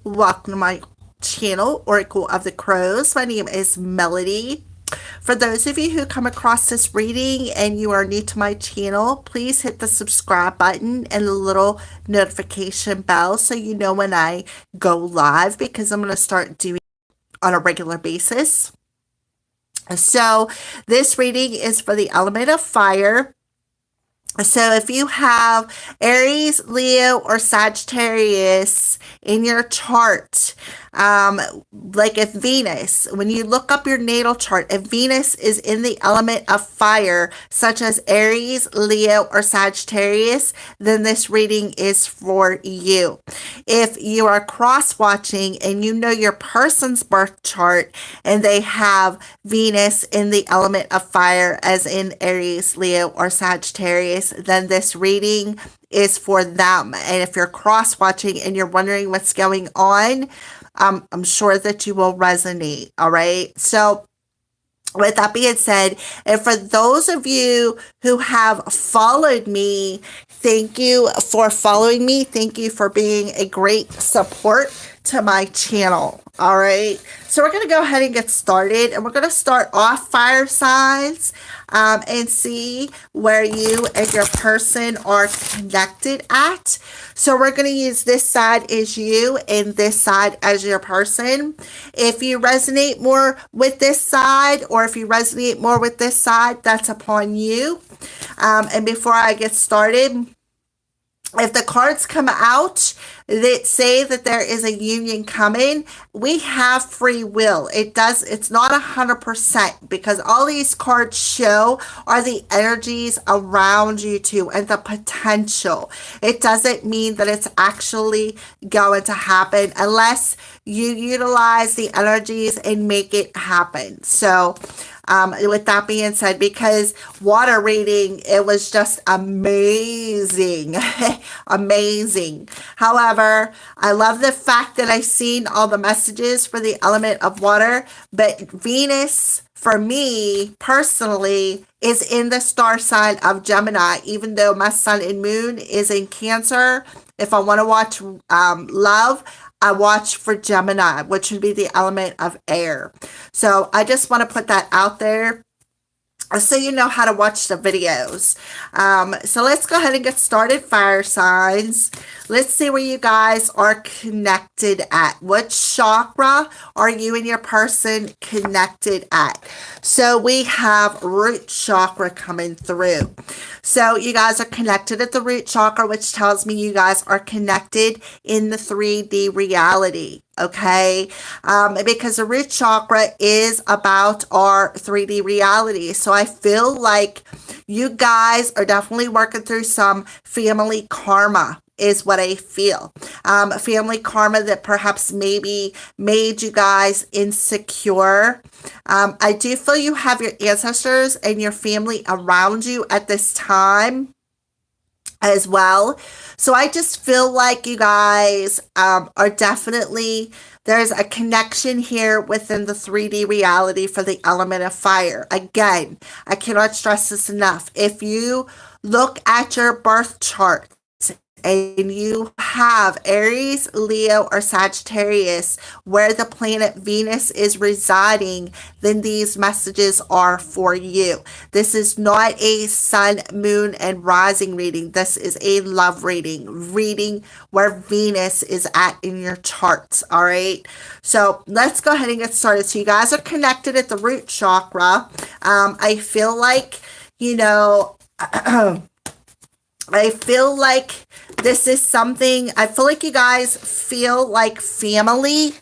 welcome to my channel, Oracle of the Crows. My name is Melody. For those of you who come across this reading and you are new to my channel, please hit the subscribe button and the little notification bell so you know when I go live, because I'm going to start doing it on a regular basis. So this reading is for the element of fire. So if you have Aries, Leo, or Sagittarius in your chart, like if Venus, when you look up your natal chart, if Venus is in the element of fire, such as Aries, Leo, or Sagittarius, then this reading is for you. If you are cross-watching and you know your person's birth chart and they have Venus in the element of fire, as in Aries, Leo, or Sagittarius, then this reading is for them. And if you're cross-watching and you're wondering what's going on, I'm sure that you will resonate. All right. So with that being said, and for those of you who have followed me, thank you for following me. Thank you for being a great support to my channel. All right. So we're going to go ahead and get started, and we're going to start off fire signs and see where you and your person are connected at. So we're going to use this side as you and this side as your person. If you resonate more with this side, or if you resonate more with this side, that's upon you. And before I get started, if the cards come out that say that there is a union coming, we have free will. It's not 100%, because all these cards show are the energies around you two and the potential. It doesn't mean that it's actually going to happen unless you utilize the energies and make it happen. So with that being said, because water reading, it was just amazing. Amazing. However, I love the fact that I seen all the messages for the element of water, but Venus, for me personally, is in the star sign of Gemini, even though my sun and moon is in Cancer. If I want to watch love, I watch for Gemini, which would be the element of air. So I just want to put that out there so you know how to watch the videos. So let's go ahead and get started, fire signs. Let's see where you guys are connected at. What chakra are you and your person connected at? So we have root chakra coming through. So you guys are connected at the root chakra, which tells me you guys are connected in the 3D reality. Okay, because the root chakra is about our 3D reality. So I feel like you guys are definitely working through some family karma, is what I feel. Family karma that perhaps maybe made you guys insecure. I do feel you have your ancestors and your family around you at this time as well. So I just feel like you guys are definitely, there's a connection here within the 3D reality for the element of fire. Again, I cannot stress this enough. If you look at your birth chart and you have Aries, Leo, or Sagittarius where the planet Venus is residing, then these messages are for you. This is not a sun, moon, and rising reading. This is a love reading where Venus is at in your charts. All right. So let's go ahead and get started. So you guys are connected at the root chakra. I feel like, I feel like this is something, I feel like you guys feel like family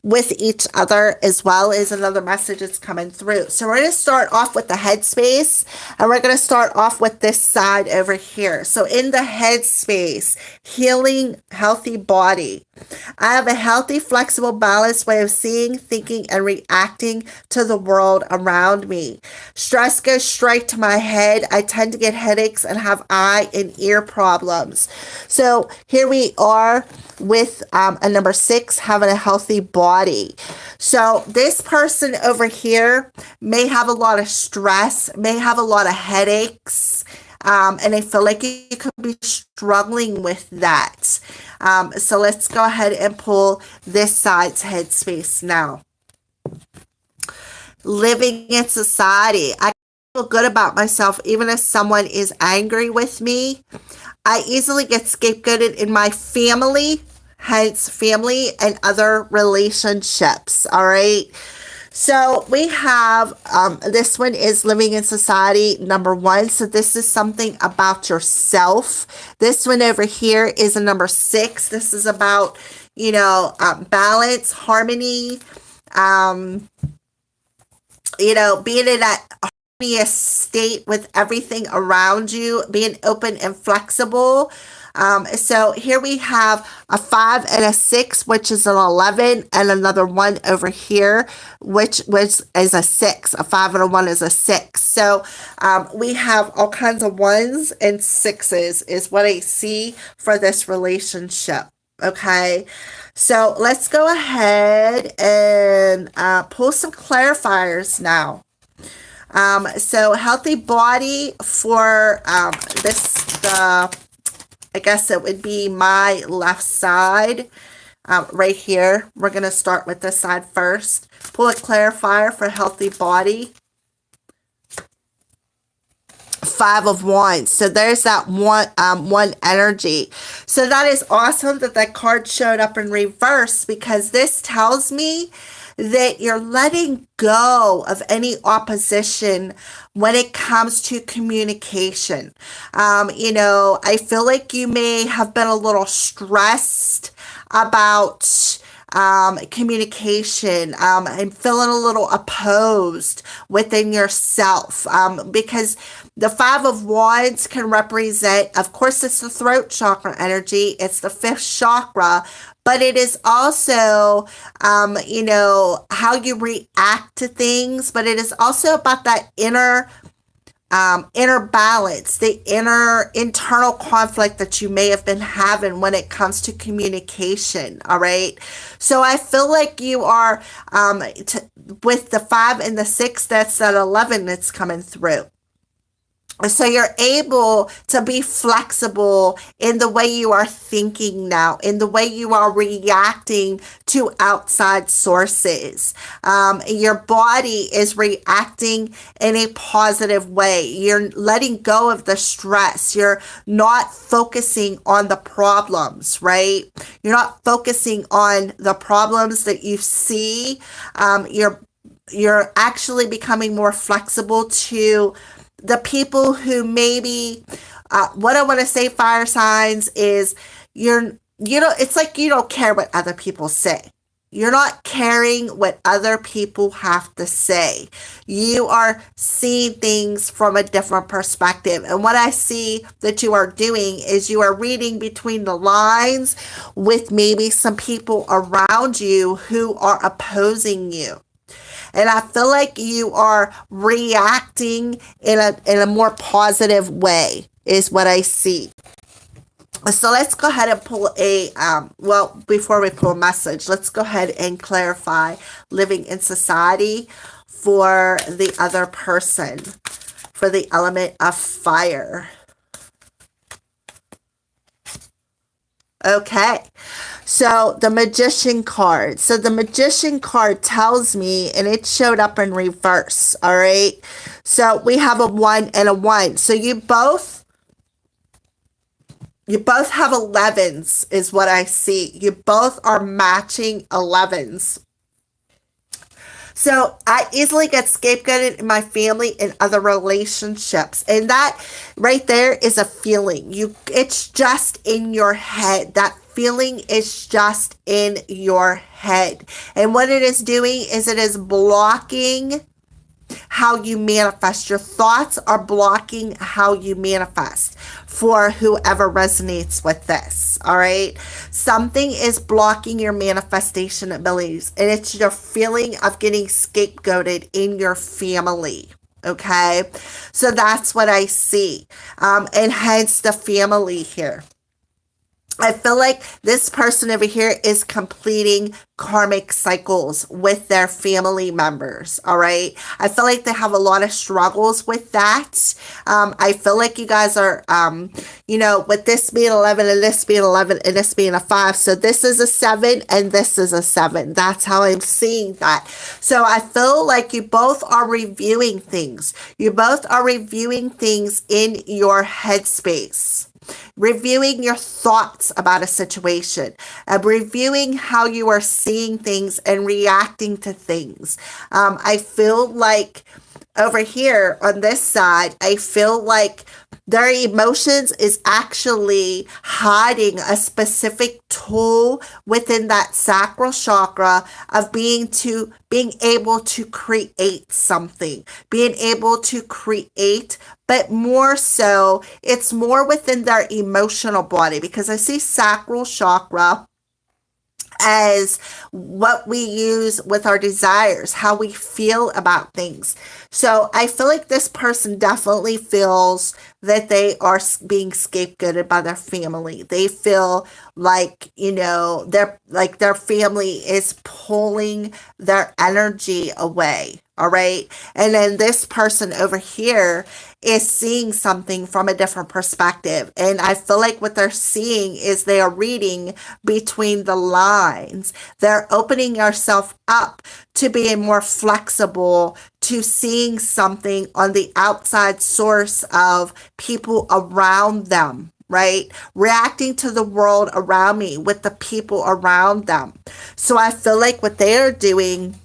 with each other as well, is another message that's coming through. So we're going to start off with the headspace, and we're going to start off with this side over here. So in the headspace, healing, healthy body. I have a healthy, flexible, balanced way of seeing, thinking, and reacting to the world around me. Stress goes straight to my head. I tend to get headaches and have eye and ear problems. So here we are with a number 6, having a healthy body. So this person over here may have a lot of stress, may have a lot of headaches, And I feel like you could be struggling with that. So let's go ahead and pull this side's headspace now. Living in society. I feel good about myself even if someone is angry with me. I easily get scapegoated in my family, hence family and other relationships. All right. So we have this one is living in society number 1. So this is something about yourself. This one over here is a number 6. This is about, balance, harmony, being in that harmonious state with everything around you, being open and flexible. So here we have a 5 and a 6, which is an 11, and another 1 over here, which is a 6. A 5 and a 1 is a 6. So we have all kinds of 1s and 6s is what I see for this relationship. Okay, so let's go ahead and pull some clarifiers now. So healthy body for I guess it would be my left side right here. We're going to start with this side first. Pull a clarifier for healthy body. 5 of Wands. So there's that one energy. So that is awesome that card showed up in reverse, because this tells me that you're letting go of any opposition when it comes to communication. I feel like you may have been a little stressed about communication. I'm feeling a little opposed within yourself because the 5 of Wands can represent, of course, it's the throat chakra energy. It's the 5th chakra, but it is also, how you react to things, but it is also about that inner balance, the internal conflict that you may have been having when it comes to communication. All right. So I feel like you are, with the 5 and the 6, that's that 11 that's coming through. So you're able to be flexible in the way you are thinking now, in the way you are reacting to outside sources. Your body is reacting in a positive way. You're letting go of the stress. You're not focusing on the problems, right? You're not focusing on the problems that you see. You're actually becoming more flexible to the people who maybe, what I want to say, fire signs, is it's like you don't care what other people say. You're not caring what other people have to say. You are seeing things from a different perspective. And what I see that you are doing is you are reading between the lines with maybe some people around you who are opposing you. And I feel like you are reacting in a more positive way is what I see. So let's go ahead and pull before we pull a message, let's go ahead and clarify living in society for the other person, for the element of fire. Okay, so the Magician card. So the Magician card tells me, and it showed up in reverse, all right? So we have a 1 and a 1. So you both have 11s is what I see. You both are matching 11s. So I easily get scapegoated in my family and other relationships. And that right there is a feeling. It's just in your head. That feeling is just in your head. And what it is doing is it is blocking how you manifest. Your thoughts are blocking how you manifest for whoever resonates with this. All right. Something is blocking your manifestation abilities, and it's your feeling of getting scapegoated in your family. Okay. So that's what I see. And hence the family here. I feel like this person over here is completing karmic cycles with their family members. All right. I feel like they have a lot of struggles with that. I feel like you guys are, with this being 11 and this being 11 and this being a 5. So this is a 7 and this is a 7. That's how I'm seeing that. So I feel like you both are reviewing things. You both are reviewing things in your headspace, reviewing your thoughts about a situation, reviewing how you are seeing things and reacting to things. I feel like over here on this side, I feel like their emotions is actually hiding a specific tool within that sacral chakra of being able to create something, being able to create, but more so, it's more within their emotional body, because I see sacral chakra as what we use with our desires, how we feel about things. So I feel like this person definitely feels that they are being scapegoated by their family. They feel like, their family is pulling their energy away. All right. And then this person over here is seeing something from a different perspective. And I feel like what they're seeing is they are reading between the lines. They're opening yourself up to being more flexible, to seeing something on the outside source of people around them, right? Reacting to the world around me with the people around them. So I feel like what they are doing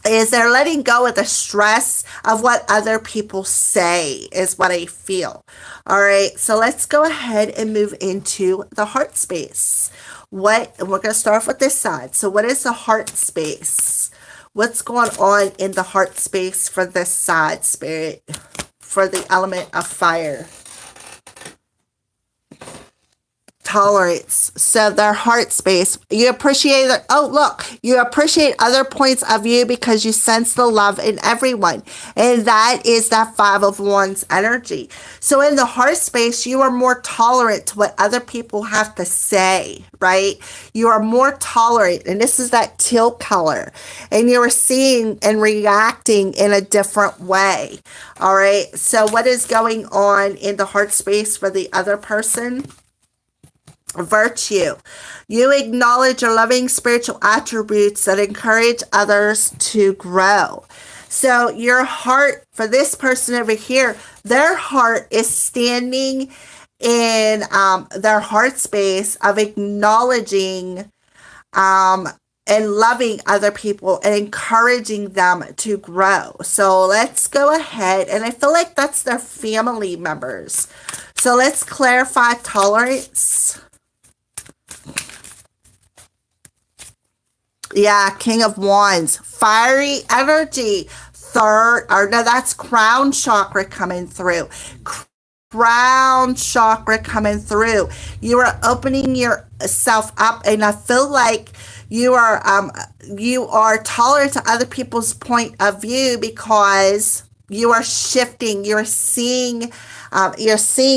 is they're letting go of the stress of what other people say, is what I feel. All right, so let's go ahead and move into the heart space. And we're going to start off with this side. So what is the heart space? What's going on in the heart space for this side, Spirit, for the element of fire? Tolerance. So their heart space, you appreciate it. Oh, look, you appreciate other points of view because you sense the love in everyone. And that is that 5 of Wands energy. So in the heart space, you are more tolerant to what other people have to say, right? You are more tolerant. And this is that teal color. And you are seeing and reacting in a different way. All right. So what is going on in the heart space for the other person? Virtue. You acknowledge your loving spiritual attributes that encourage others to grow. So your heart, for this person over here, their heart is standing in their heart space of acknowledging and loving other people and encouraging them to grow. So let's go ahead. And I feel like that's their family members. So let's clarify tolerance. Yeah, King of Wands, fiery energy. That's crown chakra coming through. Crown chakra coming through. You are opening yourself up, and I feel like you are tolerant to other people's point of view because you are shifting. You're seeing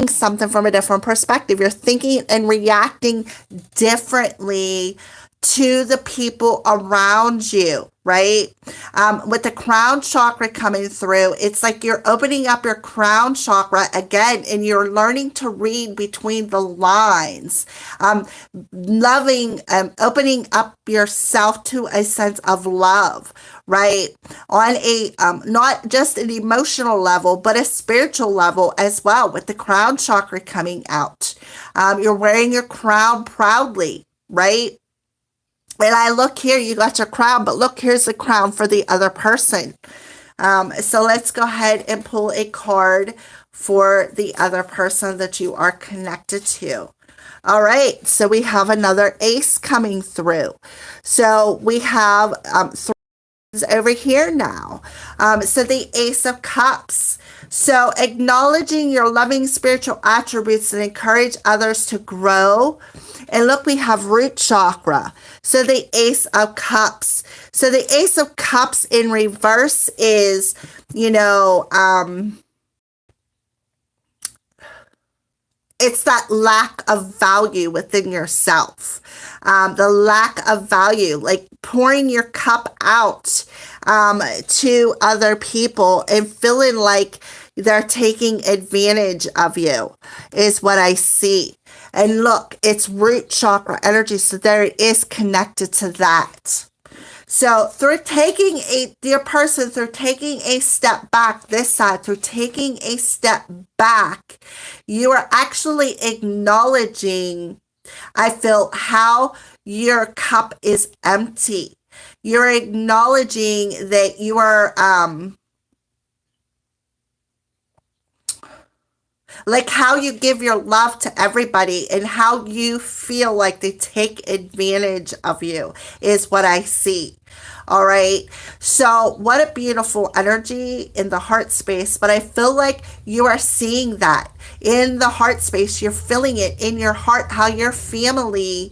something from a different perspective. You're thinking and reacting differently to the people around you, right? With the crown chakra coming through, it's like you're opening up your crown chakra again, and you're learning to read between the lines, opening up yourself to a sense of love, right? On a, not just an emotional level, but a spiritual level as well, with the crown chakra coming out. You're wearing your crown proudly, right? And I look here, you got your crown, but look, here's the crown for the other person. So let's go ahead and pull a card for the other person that you are connected to. All right, so we have another ace coming through. So we have over here now. So the Ace of Cups. So acknowledging your loving spiritual attributes and encourage others to grow. And look, we have root chakra. So the Ace of Cups. So the Ace of Cups in reverse is, it's that lack of value within yourself. The lack of value, like pouring your cup out to other people and feeling like they're taking advantage of you is what I see. And look, it's root chakra energy, so there it is connected to that. So through taking dear person, through taking a step back this side, through taking a step back, you are actually acknowledging, I feel, how your cup is empty. You're acknowledging that you are, like how you give your love to everybody and how you feel like they take advantage of you is what I see. All right. So, what a beautiful energy in the heart space. But I feel like you are seeing that in the heart space. You're feeling it in your heart, how your family,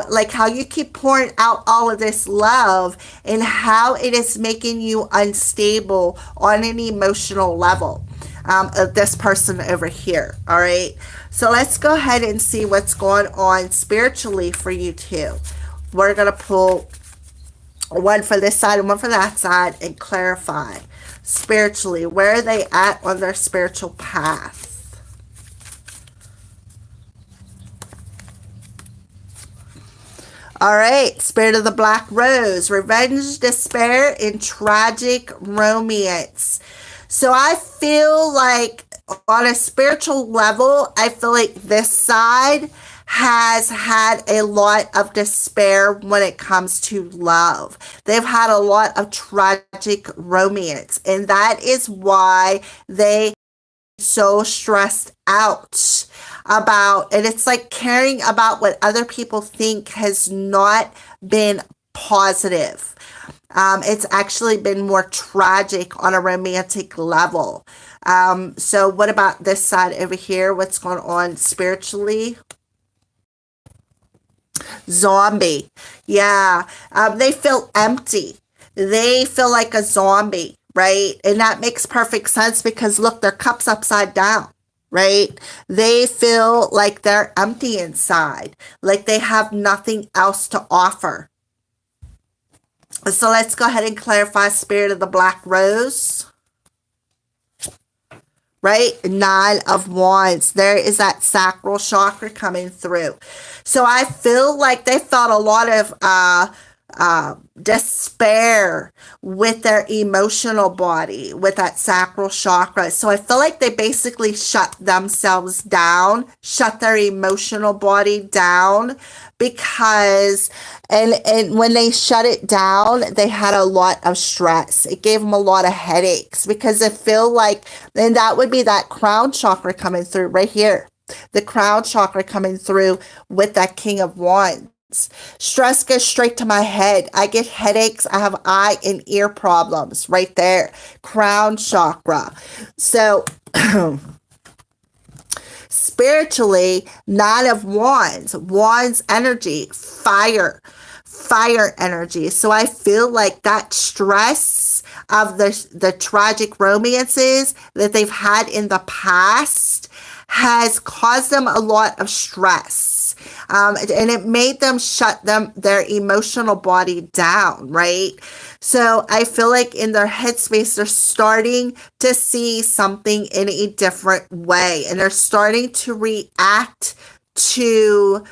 like how you keep pouring out all of this love and how it is making you unstable on an emotional level. Of this person over here. All right. So let's go ahead and see what's going on spiritually for you too. We're going to pull one for this side and one for that side and clarify spiritually. Where are they at on their spiritual path? All right. Spirit of the Black Rose. Revenge, despair, and tragic romance. So I feel like on a spiritual level, I feel like this side has had a lot of despair when it comes to love. They've had a lot of tragic romance, and that is why they are so stressed out about, and it's like caring about what other people think has not been positive. It's actually been more tragic on a romantic level. So what about this side over here? What's going on spiritually? Zombie. Yeah. They feel empty. They feel like a zombie, right? And that makes perfect sense because look, their cup's upside down. Right? They feel like they're empty inside, like they have nothing else to offer. So let's go ahead and clarify Spirit of the Black Rose. Right? 9 of Wands. There is that sacral chakra coming through. So I feel like they felt a lot of despair with their emotional body, with that sacral chakra. So I feel like they basically shut themselves down, shut their emotional body down because, and when they shut it down, they had a lot of stress. It gave them a lot of headaches because they feel like, and that would be that crown chakra coming through right here. The crown chakra coming through with that King of Wands. Stress goes straight to my head. I get headaches. I have eye and ear problems right there. Crown chakra. So spiritually, 9 of Wands. Wands energy. Fire energy. So I feel like that stress of the tragic romances that they've had in the past has caused them a lot of stress. And it made them shut their emotional body down, right? So I feel like in their headspace, they're starting to see something in a different way. And they're starting to react to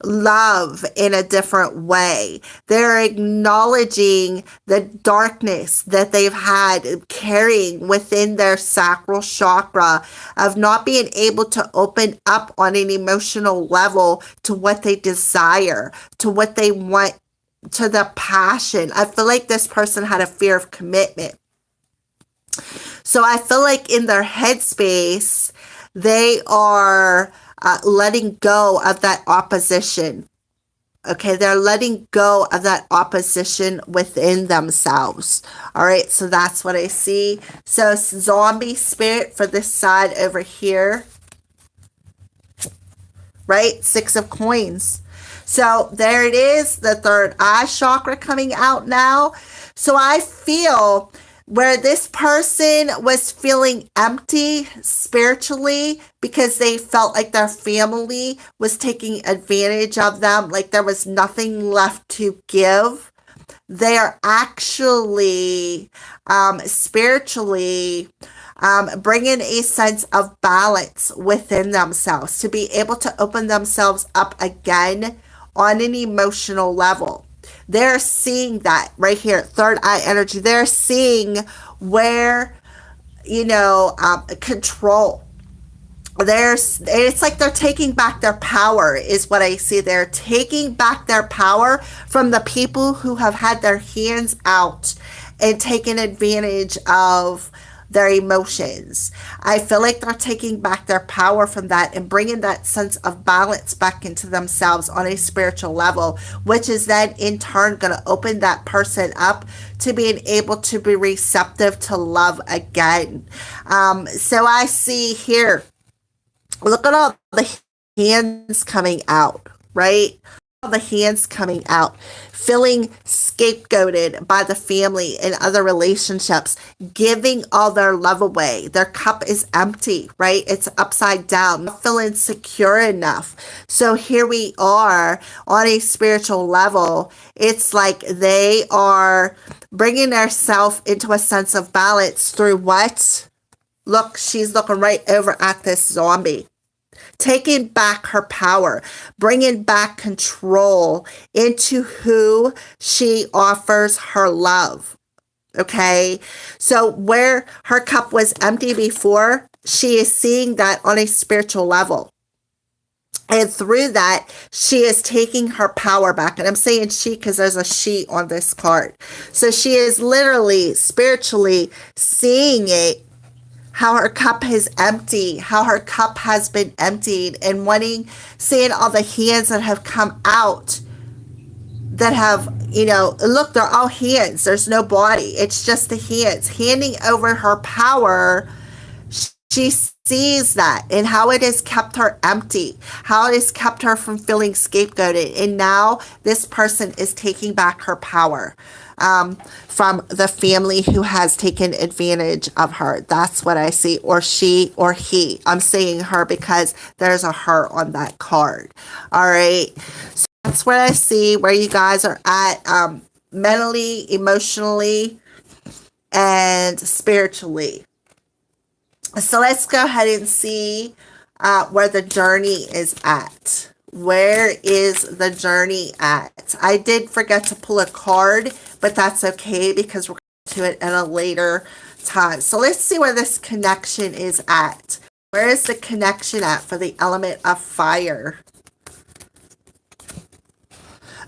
love in a different way. They're acknowledging the darkness that they've had carrying within their sacral chakra of not being able to open up on an emotional level to what they desire, to what they want, to the passion. I feel like this person had a fear of commitment. So I feel like in their headspace, they are letting go of that opposition. Okay, they're letting go of that opposition within themselves. All right, so that's what I see. So zombie spirit for this side over here. Right, 6 of coins. So there it is, the third eye chakra coming out now. So I feel where this person was feeling empty spiritually because they felt like their family was taking advantage of them, like there was nothing left to give. They are actually spiritually bringing a sense of balance within themselves to be able to open themselves up again on an emotional level. They're seeing that right here, third eye energy. They're seeing where, control. It's like they're taking back their power, is what I see. They're taking back their power from the people who have had their hands out and taken advantage of their emotions. I feel like they're taking back their power from that and bringing that sense of balance back into themselves on a spiritual level, which is then in turn going to open that person up to being able to be receptive to love again. So I see here, look at all the hands coming out, right? All the hands coming out, feeling scapegoated by the family and other relationships, giving all their love away. Their cup is empty, right? It's upside down, not feeling secure enough. So here we are on a spiritual level. It's like they are bringing themselves into a sense of balance through what? Look, she's looking right over at this zombie. Taking back her power, bringing back control into who she offers her love. Okay. So where her cup was empty before, she is seeing that on a spiritual level. And through that, she is taking her power back. And I'm saying she because there's a she on this card. So she is literally spiritually seeing it, how her cup is empty, how her cup has been emptied, and seeing all the hands that have come out that have, look, they're all hands. There's no body. It's just the hands handing over her power. She sees that and how it has kept her empty, how it has kept her from feeling scapegoated. And now this person is taking back her power from the family who has taken advantage of her. That's what I see. Or she or he. I'm saying her because there's a her on that card. All right. So that's what I see where you guys are at mentally, emotionally, and spiritually. So let's go ahead and see where the journey is at. Where is the journey at? I did forget to pull a card, but that's okay because we're going to do it at a later time. So let's see where this connection is at. Where is the connection at for the element of fire?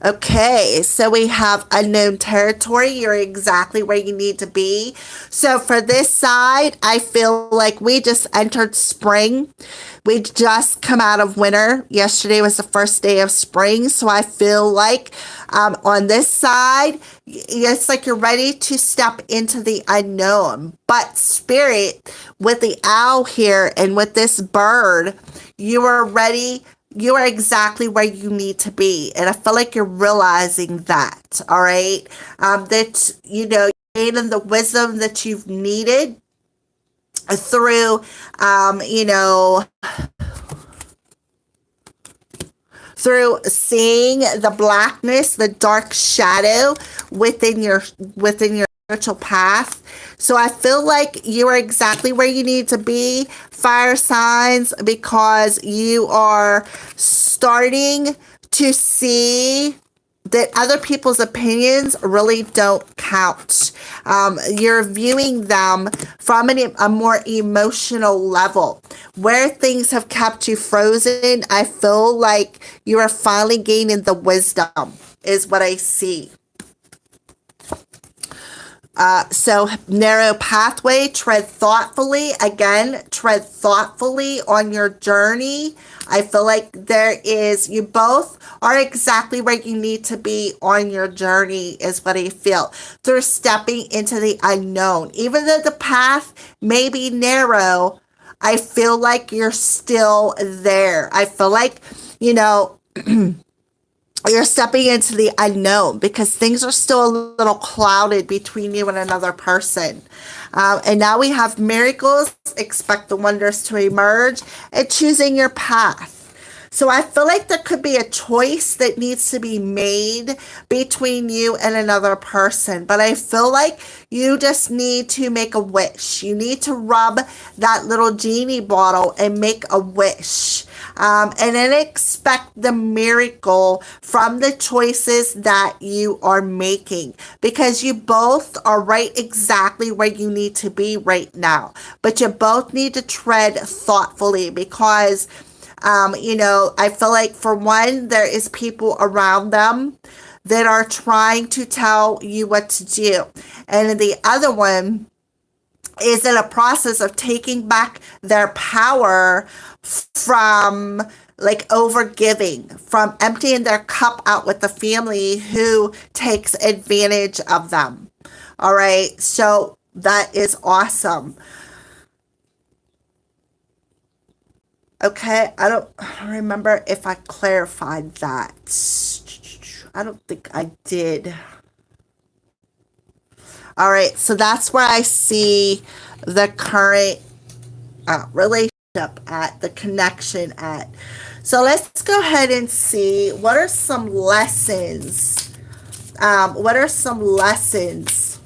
Okay, so we have unknown territory. You're exactly where you need to be. So for this side, I feel like we just entered spring. We just come out of winter. Yesterday was the first day of spring. So I feel like on this side, it's like you're ready to step into the unknown. But spirit, with the owl here and with this bird, you are ready. You are exactly where you need to be. And I feel like you're realizing that, all right? That, you're gaining the wisdom that you've needed through, through seeing the blackness, the dark shadow within your spiritual path. So I feel like you are exactly where you need to be, fire signs, because you are starting to see that other people's opinions really don't count. You're viewing them from a more emotional level. Where things have kept you frozen, I feel like you are finally gaining the wisdom, is what I see. So narrow pathway, tread thoughtfully. Again, tread thoughtfully on your journey. I feel like you both are exactly where you need to be on your journey, is what I feel. Through stepping into the unknown. Even though the path may be narrow, I feel like you're still there. I feel like, You're stepping into the unknown because things are still a little clouded between you and another person. And now we have miracles, expect the wonders to emerge, and choosing your path. So I feel like there could be a choice that needs to be made between you and another person. But I feel like you just need to make a wish. You need to rub that little genie bottle and make a wish. And then expect the miracle from the choices that you are making, because you both are right exactly where you need to be right now. But you both need to tread thoughtfully because I feel like for one, there is people around them that are trying to tell you what to do. And the other one is in a process of taking back their power from like over giving, from emptying their cup out with the family who takes advantage of them. All right. So that is awesome. Okay, I don't remember if I clarified that. I don't think I did. All right, so that's where I see the current relationship at, the connection at. So let's go ahead and see what are some lessons. What are some lessons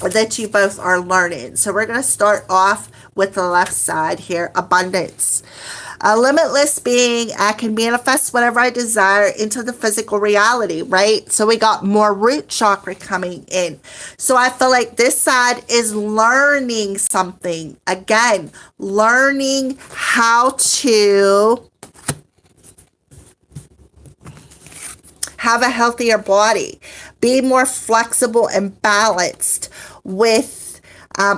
that you both are learning? So we're going to start off with the left side here, abundance. A limitless being, I can manifest whatever I desire into the physical reality, right? So we got more root chakra coming in. So I feel like this side is learning something. Again, learning how to have a healthier body, be more flexible and balanced with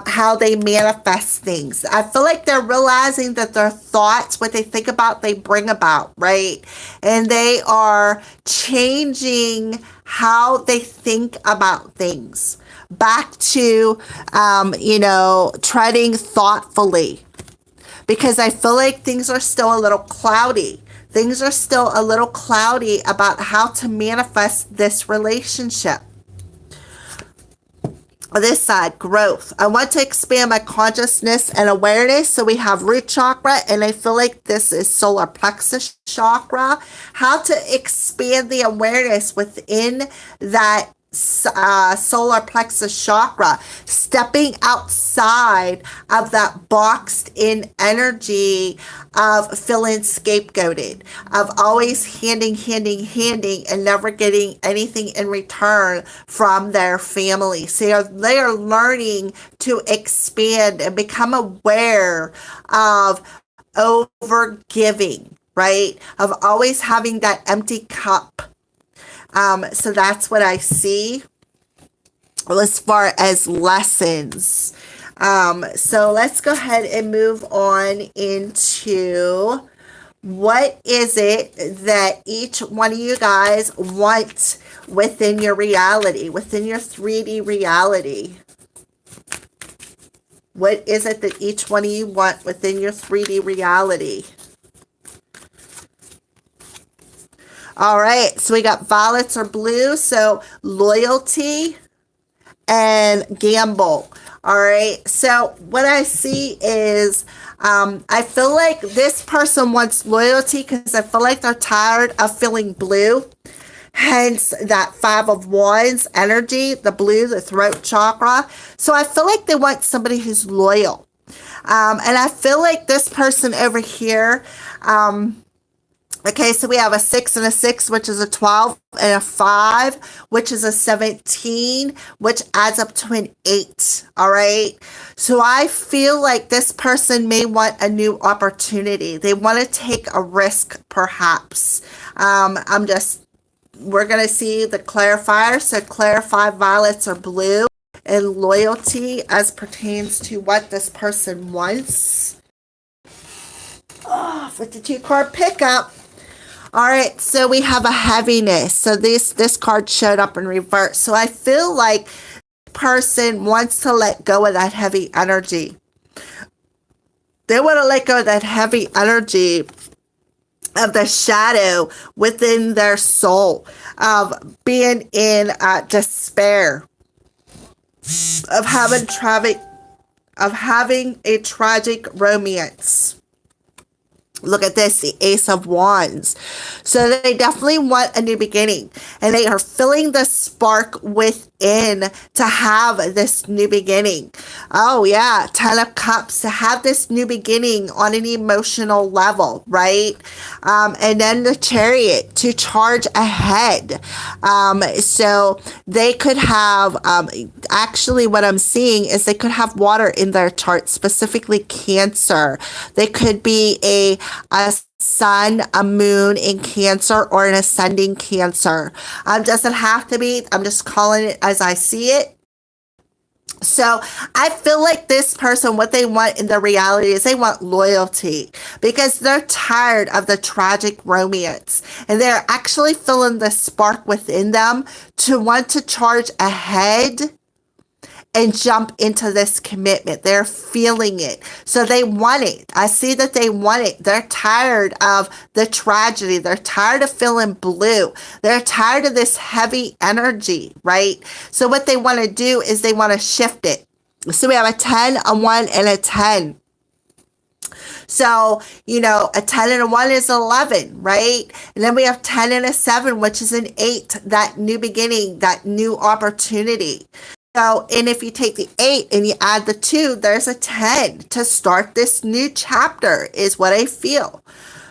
how they manifest things. I feel like they're realizing that their thoughts, what they think about, they bring about, right? And they are changing how they think about things back to, treading thoughtfully. Because I feel like things are still a little cloudy. Things are still a little cloudy about how to manifest this relationship. This side, growth. I want to expand my consciousness and awareness. So we have root chakra, and I feel like this is solar plexus chakra. How to expand the awareness within that solar plexus chakra, stepping outside of that boxed in energy of feeling scapegoated, of always handing, and never getting anything in return from their family. So they are learning to expand and become aware of over giving, right? Of always having that empty cup. So that's what I see as far as lessons. So let's go ahead and move on into what is it that each one of you guys want within your reality, within your 3D reality. What is it that each one of you want within your 3D reality? All right, so we got violets or blue, so loyalty and gamble. All right, so what I see is I feel like this person wants loyalty because I feel like they're tired of feeling blue. Hence that 5 of Wands energy, the blue, the throat chakra. So I feel like they want somebody who's loyal. And I feel like this person over here, okay, so we have a 6 and a 6, which is a 12, and a 5, which is a 17, which adds up to an 8, all right? So I feel like this person may want a new opportunity. They want to take a risk, perhaps. We're going to see the clarifier, so clarify violets or blue, and loyalty as pertains to what this person wants. Oh, with the 2-card pickup. All right, so we have a heaviness. So this card showed up in reverse. So I feel like the person wants to let go of that heavy energy. They want to let go of that heavy energy of the shadow within their soul, of being in despair, of having a tragic romance. Look at this, the Ace of Wands. So they definitely want a new beginning, and they are feeling the spark within to have this new beginning. Oh yeah, Ten of Cups, to have this new beginning on an emotional level, right? And then the Chariot, to charge ahead. So they could have, actually what I'm seeing is they could have water in their chart, specifically Cancer. They could be a sun, a moon in Cancer, or an ascending Cancer. Doesn't have to be. I'm just calling it as I see it. So I feel like this person, what they want in the reality is they want loyalty, because they're tired of the tragic romance, and they're actually feeling the spark within them to want to charge ahead and jump into this commitment. They're feeling it. So they want it. I see that they want it. They're tired of the tragedy. They're tired of feeling blue. They're tired of this heavy energy, right? So what they want to do is they want to shift it. So we have a 10, a 1, and a 10. So, a 10 and a 1 is 11, right? And then we have 10 and a 7, which is an 8, that new beginning, that new opportunity. So, and if you take the 8 and you add the 2, there's a 10 to start this new chapter, is what I feel.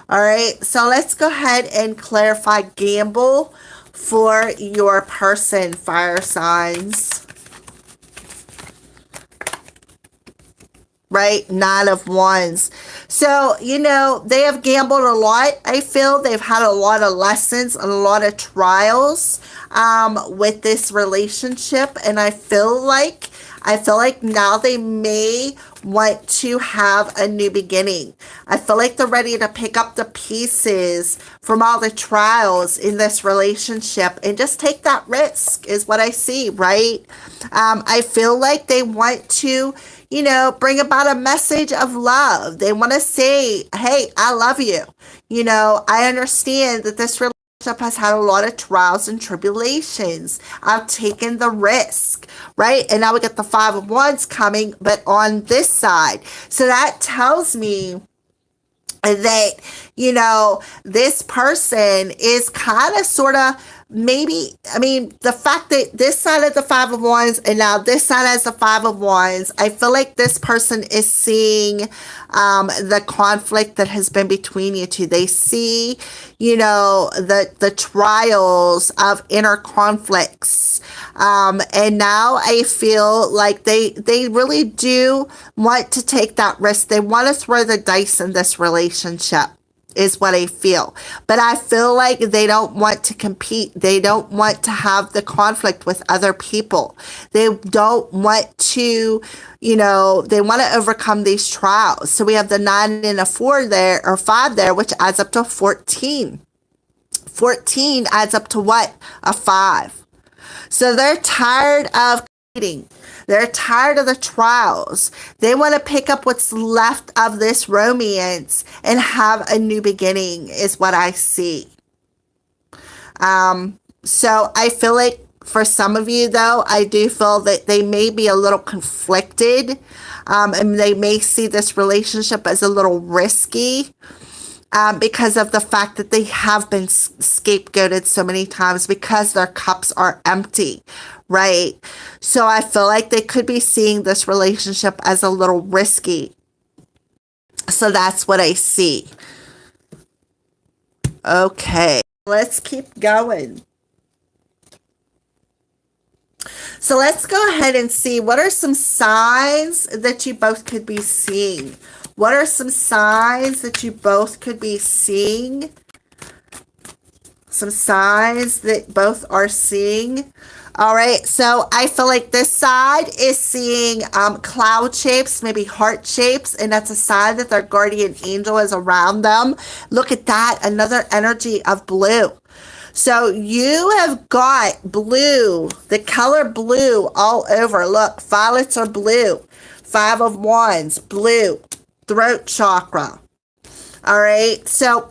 All right, so let's go ahead and clarify gamble for your person, fire signs. Right? 9 of Wands. So, they have gambled a lot. I feel they've had a lot of lessons and a lot of trials with this relationship. And I feel like now they may want to have a new beginning. I feel like they're ready to pick up the pieces from all the trials in this relationship and just take that risk, is what I see, right? I feel like they want to, bring about a message of love. They want to say, hey, I love you. I understand that this relationship has had a lot of trials and tribulations. I've taken the risk, right? And now we get the 5 of Wands coming, but on this side. So that tells me that, this person is kind of sort of the fact that this side of the 5 of Wands and now this side has the 5 of Wands, I feel like this person is seeing the conflict that has been between you two. They see, the trials of inner conflicts. And now I feel like they really do want to take that risk. They want to throw the dice in this relationship, is what I feel. But I feel like they don't want to compete. They don't want to have the conflict with other people. They don't want to, they want to overcome these trials. So we have the 9 and a 4 there, or 5 there, which adds up to 14. 14 adds up to what? A 5. So they're tired of competing. They're tired of the trials. They want to pick up what's left of this romance and have a new beginning, is what I see. So I feel like for some of you, though, I do feel that they may be a little conflicted, and they may see this relationship as a little risky. Because of the fact that they have been scapegoated so many times, because their cups are empty, right? So I feel like they could be seeing this relationship as a little risky. So that's what I see. Okay, let's keep going. So let's go ahead and see, what are some signs that you both could be seeing? What are some signs that you both could be seeing? Some signs that both are seeing. All right, so I feel like this side is seeing cloud shapes, maybe heart shapes, and that's a sign that their guardian angel is around them. Look at that, another energy of blue. So you have got blue, the color blue all over. Look, violets are blue. 5 of Wands, blue. Throat chakra. All right, so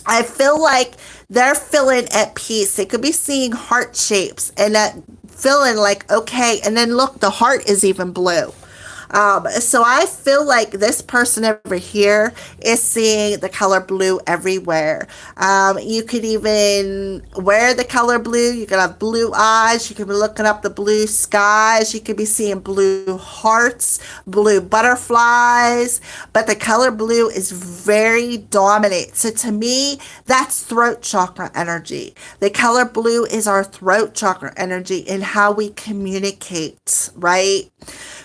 I feel like they're feeling at peace. They could be seeing heart shapes and that feeling like, okay. And then look, the heart is even blue. So I feel like this person over here is seeing the color blue everywhere. You could even wear the color blue. You could have blue eyes. You could be looking up the blue skies. You could be seeing blue hearts, blue butterflies. But the color blue is very dominant. So to me, that's throat chakra energy. The color blue is our throat chakra energy and how we communicate, right?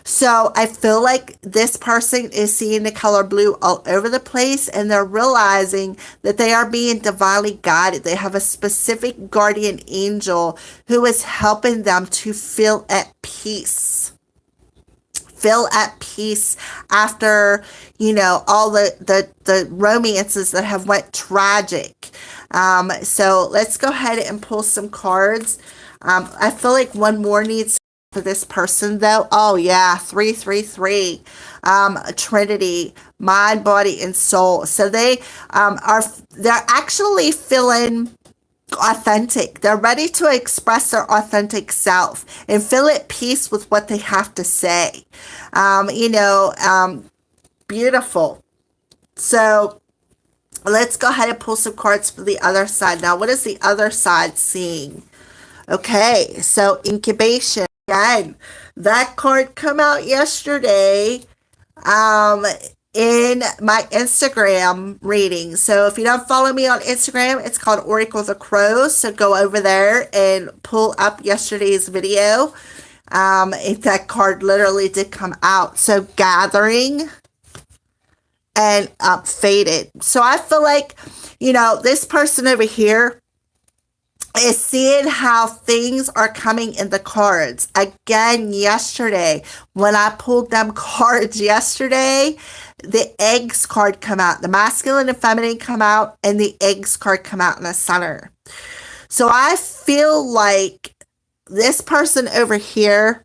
So I feel like this person is seeing the color blue all over the place and they're realizing that they are being divinely guided. They have a specific guardian angel who is helping them to feel at peace. Feel at peace after, all the romances that have went tragic. So let's go ahead and pull some cards. I feel like one more needs for this person though. Oh yeah, 333. Trinity, mind, body, and soul. So they're actually feeling authentic. They're ready to express their authentic self and feel at peace with what they have to say. Beautiful. So let's go ahead and pull some cards for the other side. Now, what is the other side seeing? Okay, so incubation. Again, that card come out yesterday in my Instagram reading. So if you don't follow me on Instagram, it's called Oracle the Crows. So go over there and pull up yesterday's video. That card literally did come out. So gathering and faded. So I feel like, this person over here is seeing how things are coming in the cards. Again, yesterday, when I pulled them cards yesterday, the eggs card come out. The masculine and feminine come out, and the eggs card come out in the center. So I feel like this person over here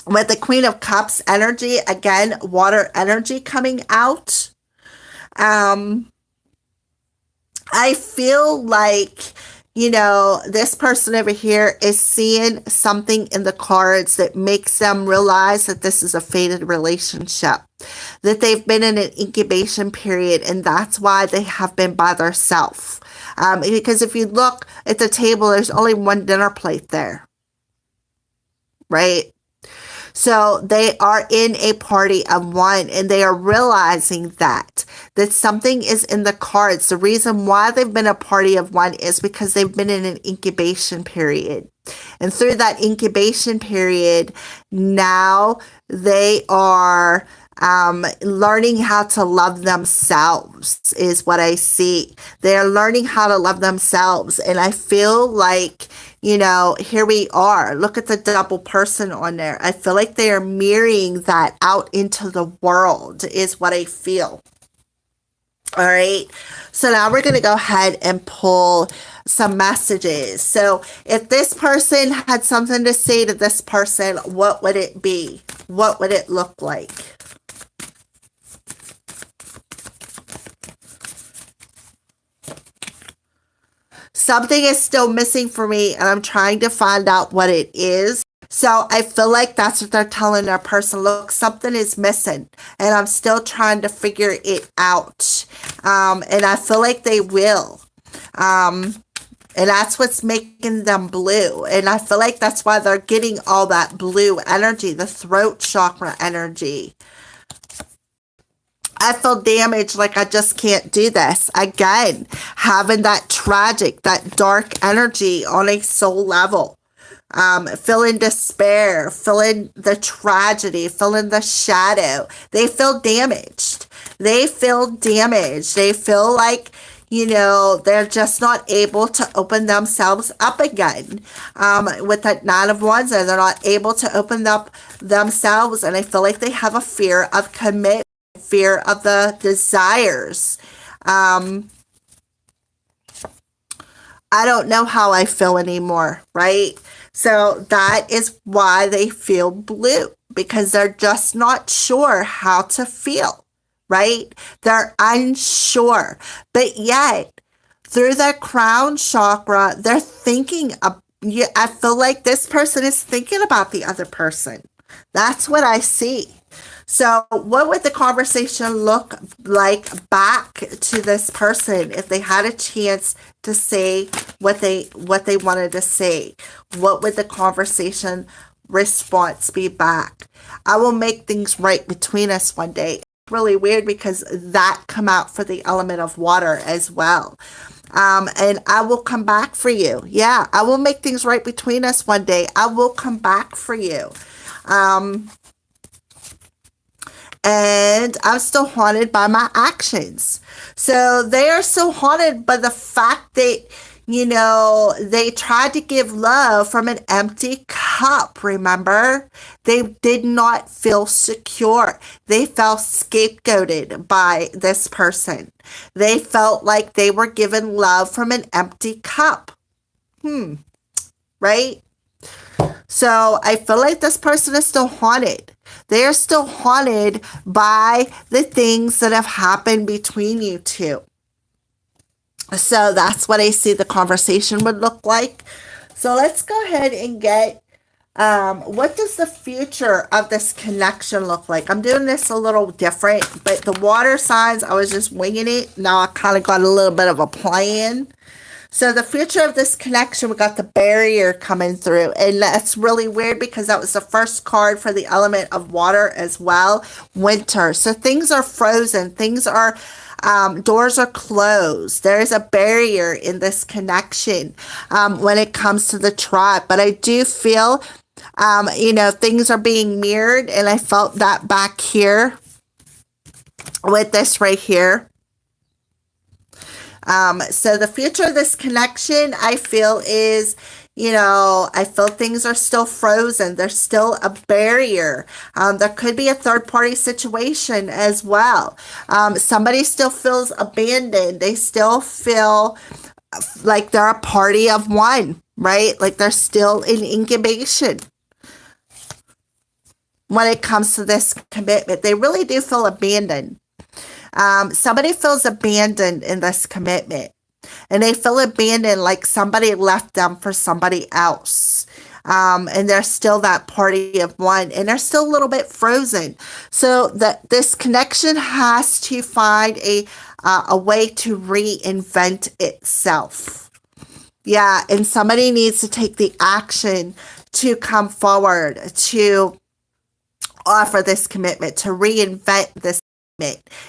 with the Queen of Cups energy, again, water energy coming out. I feel like, this person over here is seeing something in the cards that makes them realize that this is a fated relationship, that they've been in an incubation period, and that's why they have been by themselves. Because if you look at the table, there's only one dinner plate there, right? So they are in a party of one and they are realizing that something is in the cards. The reason why they've been a party of one is because they've been in an incubation period. And through that incubation period, now they are learning how to love themselves is what I see. They're learning how to love themselves. And I feel like, here we are. Look at the double person on there. I feel like they are mirroring that out into the world is what I feel. All right. So now we're going to go ahead and pull some messages. So if this person had something to say to this person, what would it be? What would it look like? Something is still missing for me and I'm trying to find out what it is. So I feel like that's what they're telling their person. Look, something is missing and I'm still trying to figure it out. And I feel like they will. And that's what's making them blue. And I feel like that's why they're getting all that blue energy, the throat chakra energy. I feel damaged, like I just can't do this. Again, having that tragic, that dark energy on a soul level. Feeling despair, feeling the tragedy, feeling the shadow. They feel damaged. They feel damaged. They feel like, they're just not able to open themselves up again. With that Nine of Wands, and they're not able to open up themselves. And I feel like they have a fear of commitment. Fear of the desires. I don't know how I feel anymore, right? So that is why they feel blue, because they're just not sure how to feel, right? They're unsure, but yet through their crown chakra, they're thinking of, I feel like this person is thinking about the other person. That's what I see. So, what would the conversation look like back to this person if they had a chance to say what they wanted to say? What would the conversation response be back? I will make things right between us one day. It's really weird because that come out for the element of water as well. And I will come back for you. Yeah, I will make things right between us one day. I will come back for you. And I'm still haunted by my actions. So they are so haunted by the fact that, they tried to give love from an empty cup, remember? They did not feel secure. They felt scapegoated by this person. They felt like they were given love from an empty cup. Right? So I feel like this person is still haunted. They are still haunted by the things that have happened between you two. So that's what I see the conversation would look like. So let's go ahead and get what does the future of this connection look like? I'm doing this a little different, but the water signs, I was just winging it. Now I kind of got a little bit of a plan. So the future of this connection, we got the barrier coming through. And that's really weird because that was the first card for the element of water as well. Winter. So things are frozen. Things are, doors are closed. There is a barrier in this connection when it comes to the tribe. But I do feel, things are being mirrored. And I felt that back here with this right here. So the future of this connection, I feel is, I feel things are still frozen. There's still a barrier. There could be a third party situation as well. Somebody still feels abandoned. They still feel like they're a party of one, right? Like they're still in incubation when it comes to this commitment. They really do feel abandoned. Somebody feels abandoned in this commitment, and they feel abandoned like somebody left them for somebody else. And they're still that party of one, and they're still a little bit frozen. So that this connection has to find a way to reinvent itself. Yeah, and somebody needs to take the action to come forward to offer this commitment, to reinvent this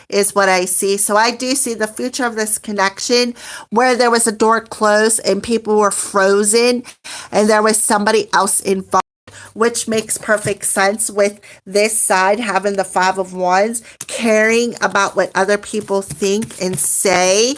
is what I see. So I do see the future of this connection where there was a door closed and people were frozen and there was somebody else involved, which makes perfect sense with this side having the Five of Wands, caring about what other people think and say.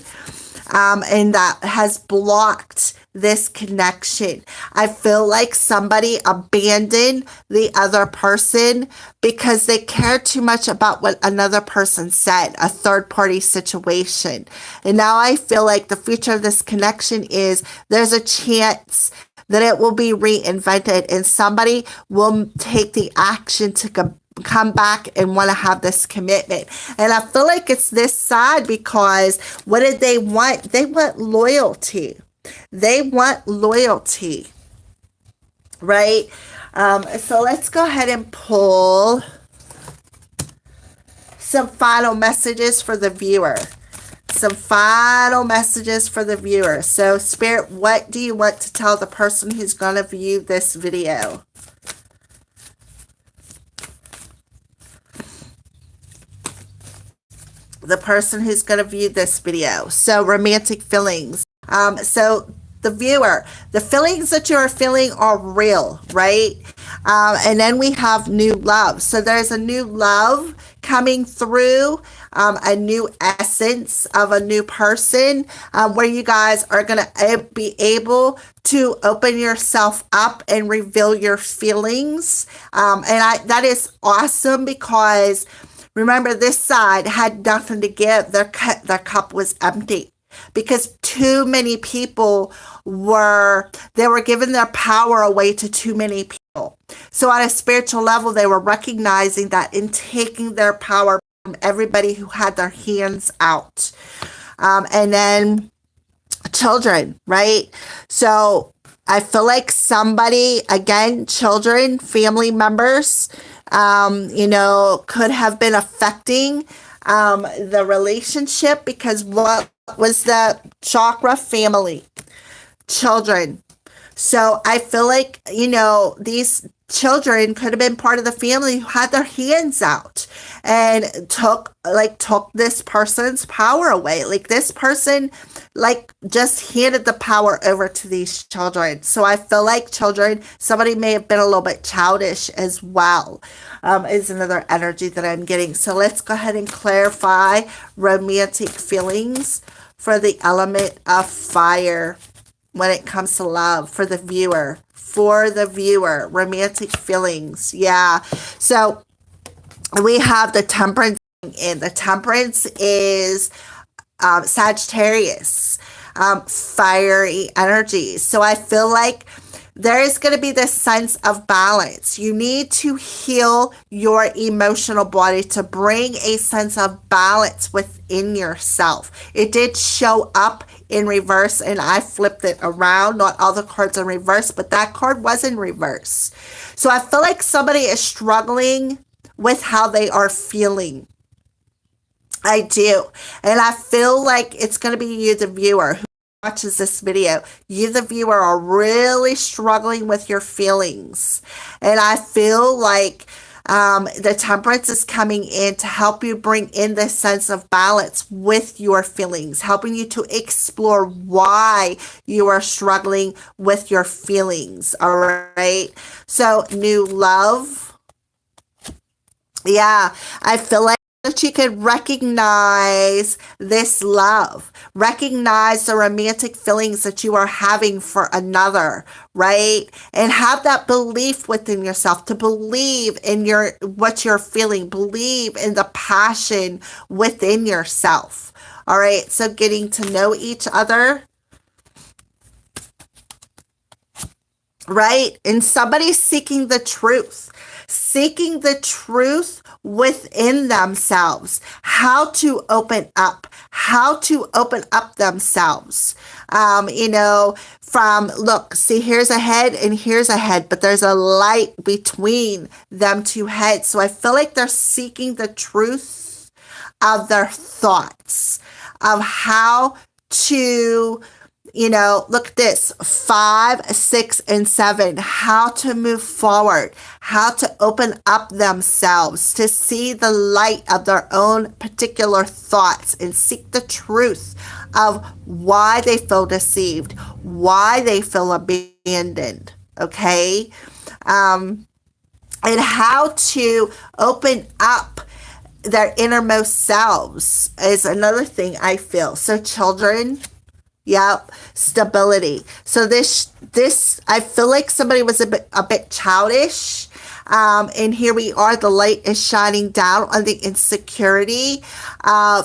And that has blocked this connection. I feel like somebody abandoned the other person because they cared too much about what another person said, a third party situation. And now I feel like the future of this connection is there's a chance that it will be reinvented and somebody will take the action to come back and want to have this commitment. And I feel like it's this side because what did they want? They want loyalty. They want loyalty, right? So let's go ahead and pull some final messages for the viewer. Some final messages for the viewer. So Spirit, what do you want to tell the person who's going to view this video? The person who's going to view this video. So romantic feelings. So the viewer, the feelings that you're feeling are real, right? And then we have new love. So there's a new love coming through, a new essence of a new person, where you guys are going to be able to open yourself up and reveal your feelings. That is awesome because remember, this side had nothing to give. Their cup was empty because too many people were giving their power away to too many people. So on a spiritual level, they were recognizing that in taking their power everybody who had their hands out. And then children, right? So I feel like somebody, again, children, family members, could have been affecting the relationship, because what was the chakra? Family, children. So I feel like, these children could have been part of the family who had their hands out and took this person's power away. Like, this person just handed the power over to these children. So I feel like children, somebody may have been a little bit childish as well, is another energy that I'm getting. So let's go ahead and clarify romantic feelings for the element of fire when it comes to love for the viewer. Romantic feelings. Yeah. So we have the temperance, and the temperance is Sagittarius, fiery energy. So I feel like there is going to be this sense of balance. You need to heal your emotional body to bring a sense of balance within yourself. It did show up in reverse, and I flipped it around. Not all the cards in reverse, but that card was in reverse. So I feel like somebody is struggling with how they are feeling. I do. And I feel like it's going to be you, the viewer, who watches this video. You, the viewer, are really struggling with your feelings. And I feel like the temperance is coming in to help you bring in this sense of balance with your feelings, helping you to explore why you are struggling with your feelings. All right. So new love. Yeah, I feel like that you could recognize this love, recognize the romantic feelings that you are having for another, right? And have that belief within yourself, to believe in what you're feeling, believe in the passion within yourself. All right, so getting to know each other, right? And somebody seeking the truth within themselves, how to open up themselves. Here's a head and here's a head, but there's a light between them two heads. So I feel like they're seeking the truth of their thoughts, of how to, look at this, 5, 6, and 7, how to move forward, how to open up themselves, to see the light of their own particular thoughts and seek the truth of why they feel deceived, why they feel abandoned, okay? And how to open up their innermost selves is another thing I feel. So children, yep, stability. So this, I feel like somebody was a bit childish. And here we are, the light is shining down on the insecurity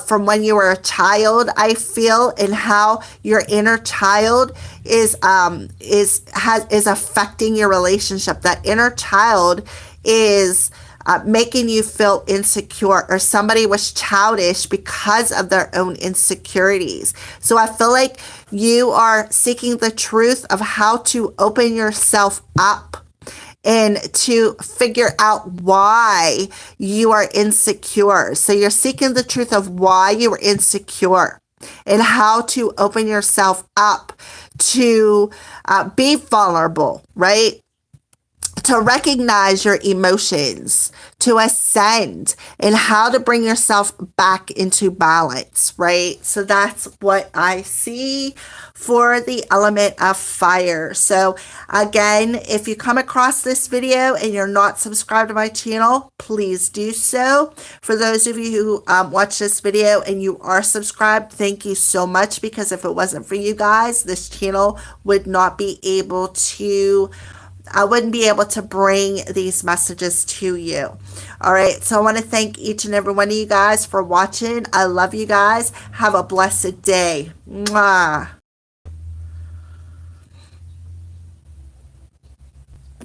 from when you were a child, I feel, and how your inner child is affecting your relationship. That inner child is making you feel insecure, or somebody was childish because of their own insecurities. So I feel like you are seeking the truth of how to open yourself up and to figure out why you are insecure. So you're seeking the truth of why you are insecure and how to open yourself up to be vulnerable, right? To recognize your emotions, to ascend, and how to bring yourself back into balance, right? So that's what I see for the element of fire. So again, if you come across this video and you're not subscribed to my channel, please do so. For those of you who watch this video and you are subscribed, thank you so much, because if it wasn't for you guys, this channel would not be able to I wouldn't be able to bring these messages to you. All right. So I want to thank each and every one of you guys for watching. I love you guys. Have a blessed day. Mwah.